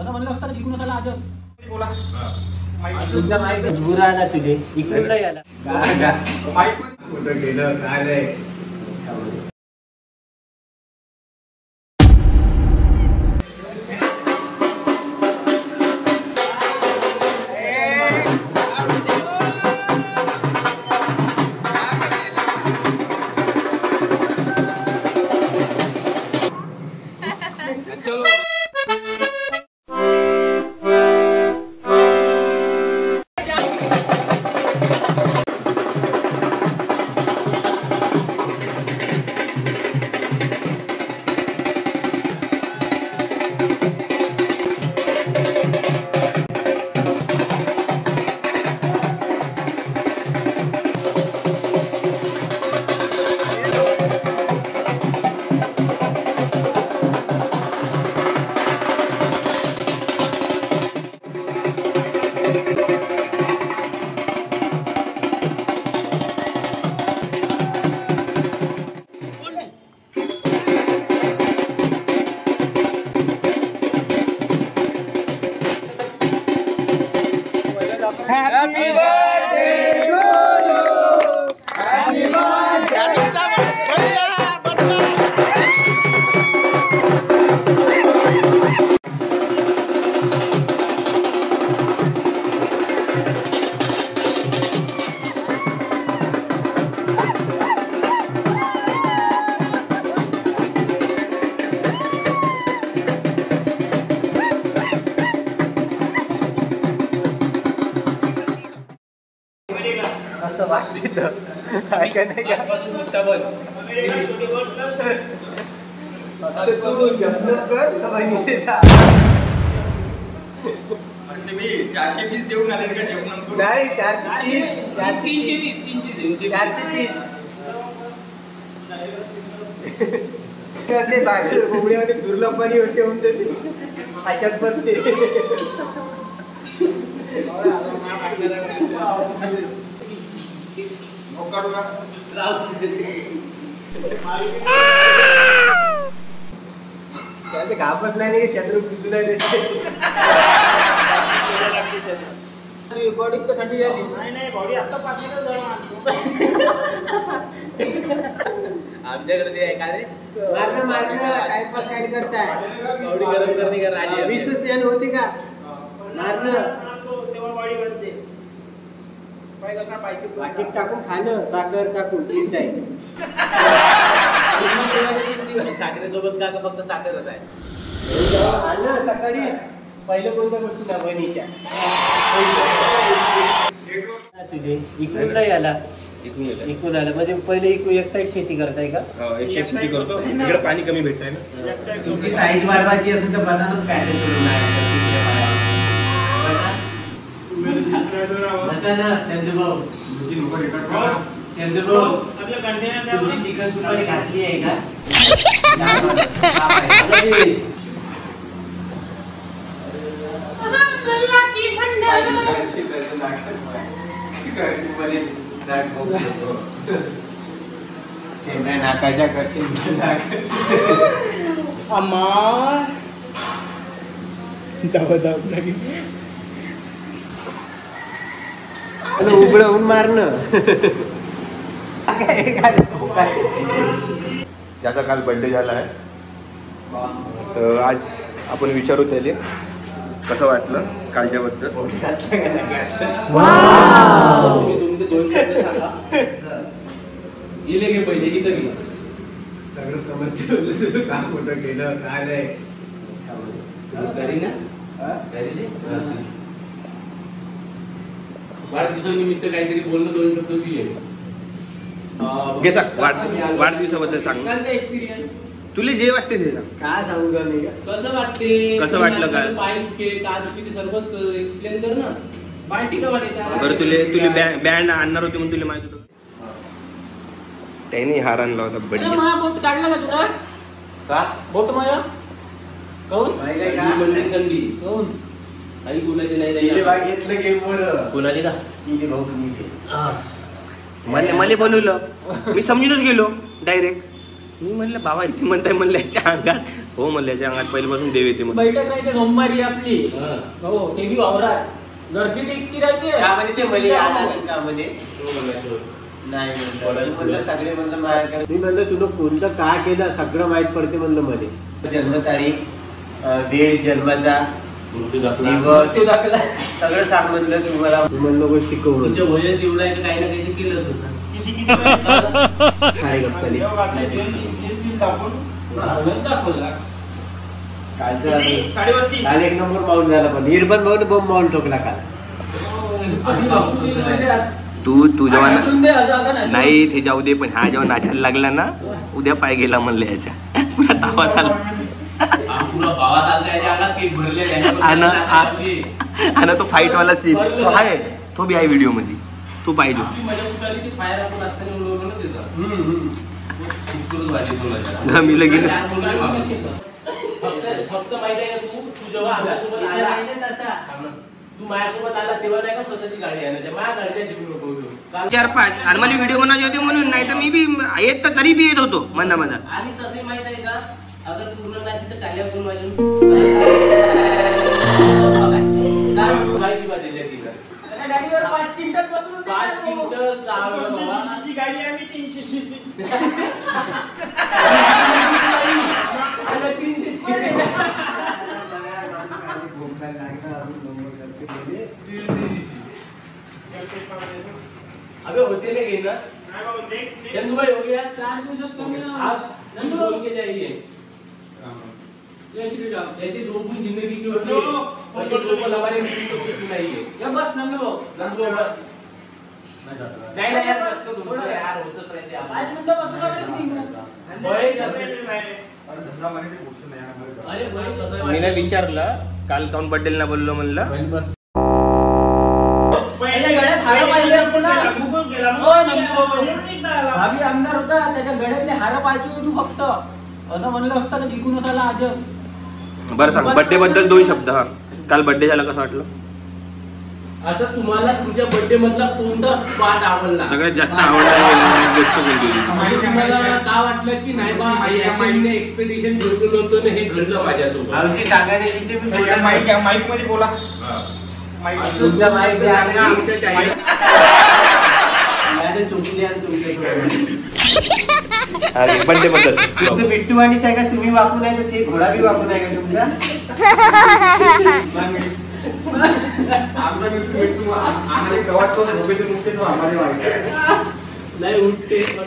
म्हणलं असतं जिंकून असायला आजच बोला तुमचा माईक दूर आला तुझे इकडून नाही आला माईक कुठं गेलं काय नाही. Happy birthday to you. Happy असं वाटतं काय काय नाही का तू जपन कर तुम्ही 420 देऊन आले का जेवण नाही 430 430 बाहेर घोगड्यामध्ये दुर्लभपणी होते म्हणते साच्यात बसते घाबच नाही शत्रु किती नाही बॉडी थंडी झाली नाही बॉडी आता 5 मिनिट जाऊन आणतो आमच्याकडे ते आहे का रे मारणं टाइमपास काय करताय बॉडी गरम करणे का राजी 20 जण होती का मारणं तेव्हा बॉडी बनते पाय कसा पाहिजे वाटीत टाकून खाणं साखर टाकून 3 टाइम साखरेसोबत का फक्त साखरच आहे आलं सकाळी पहिलं कोणत्या गोष्टीला बहिणीच्या तुझे इकडून नाही आला इकडून आला म्हणजे पहिले इकडून एक साईड शेती करताय का एक शेती करतो इकडे पाणी कमी भेटतंय ना तुमची साईज वाढवायची असेल तर बसा ना बसा ना चंदूभाऊ चंदूभाऊ तुमची चिकन सुपारी घासली आहे का नाकाच्या करशील अम्मा उघडवून मारणं ज्याचा काल बर्थडे झाला आहे तर आज आपण विचारू त्याले कसं वाटलं कालच्याबद्दल. गेले गे पहिले इथं गेलं सगळं समजते काम कुठं केलं काय नाही घरी ना वाढदिवसानिमित्त काहीतरी बोलणं 2 शब्द घे सांग वाढदिवसाबद्दल सांग एक्सपिरियन्स तुला जे वाटते ते सांग. काय सांगू का मी कसं वाटते कसं वाटलं काय पाहिजे का ते सर्व एक्सप्लेन कर ना पार्टी का वाटे बरं तुले बँड आणणार होते म्हणून तुला माहित होतं त्याने हार आणला होता बडी बोट काढला का तुला का बोट माया काऊन संधी काऊन काही बोलायचे नाही घेतलं गेमवर बोलायले का मला बनवलं मी समजूनच गेलो डायरेक्ट मी म्हणलं बाबा इथे म्हणताय म्हणलं याच्या अंगात हो मल्ल्याच्या अंगात पहिल्यापासून देव येते मग. बैठक राहते सोमवारी आपली. हो ते बी वावरात गर्दी ते इतकी राहते. त्यामध्ये ते मले कामध्ये नाही म्हणलं सगळे म्हणलं माझ्याकडे. मी म्हणलं तुला कोणतं काय केलं सगळं माहित पडते म्हणलं मध्ये. जन्मतारीख, डेट जन्माचा, दिवस सगळं सांग म्हणलं तुम्हाला. तुम्हाला गोष्ट शिकवू तुमच्या वयस एवढं आहे काही ना काही केलंच असं. काल एक नंबर माउंट झाला पण निर्बन भाऊन बॉम्ब माउंट ठोकला काल. तू जेव्हा नाही ते जाऊ दे पण हा जेव्हा नाचायला लागला ना उद्या पाय गेला म्हणले ह्याच्या पुन्हा तावात आला आणि तो फाईट वाला सीन तो आहे तो बी आहे व्हिडिओ मध्ये तो पाहिजे. मी लगेच फक्त माहिती आहे का तू जेव्हा आमच्यासोबत आला तू माझ्यासोबत आला तेव्हा नाही का स्वतःची गाडी आणायची माझ्या गाडीची नको 4-5 आणि मला व्हिडिओ बनायचे होते म्हणून नाही तर मी बी येत तर तरी बी येत होतो मधा मधा. आणि तसे माहित आहे का अगर पूर्ण नाही तर टाल्या करून माझ्या गाडीवर 5 क्विंटल बदलून 5 क्विंटल गाडी आम्ही 300cc अबे होते नहीं गई ना चंदू भाई हो गया 4 दिवस कम आप नंदू बोल के जाइए जैसे दो बुन जिंदगी की होती है वैसे दो पल हमारे जिंदगी को कुछ नहीं है या बस नंदू बस नहीं ना यार बस तो तुम यार होतच रहते आप 5 मिनिटं बसून वगैरे होय जसे अरे भाई कसं मी विचारलं काल काऊन बर्थडे ना बोललो म्हणलं पहिल्या गड्यात हार पाहिजे असते ना. हो नंदू भाभी आमदार होता त्याच्या गड्यातले हार पाहिजे होती फक्त असं म्हणलं असतं का जिंकून असायला आजच. बरं सांग बर्थडे बद्दल 2 शब्द. हा काल बर्थडे झाला कसं वाटलं? असं तुम्हाला तुमच्या बर्थडे मधला कोणता पार्ट आवडला? सगळ्यात जास्त आवडला गोष्ट कोणती? तुम्हाला का वाटलं की नाही बा याच्याने एक्सपेक्टेशन ठेवलेलं होतं ना हे घडलं माझ्यासोबत? भाऊजी सांगायला तिथे मी माईक मध्ये बोला. तुमच्या माईक द्या आमच्या चाळीस चुकली आणि तुमच्या बर्थडे बद्दल तुमचं बिट्टू वाणीच आहे का तुम्ही वापरू नाही तर ते घोडा बी वापरू आहे का तुमचा? आमचा बिट्टू आम्हाला गवात तो झोपेतून उठते तो आम्हाला माहिती नाही उठते पण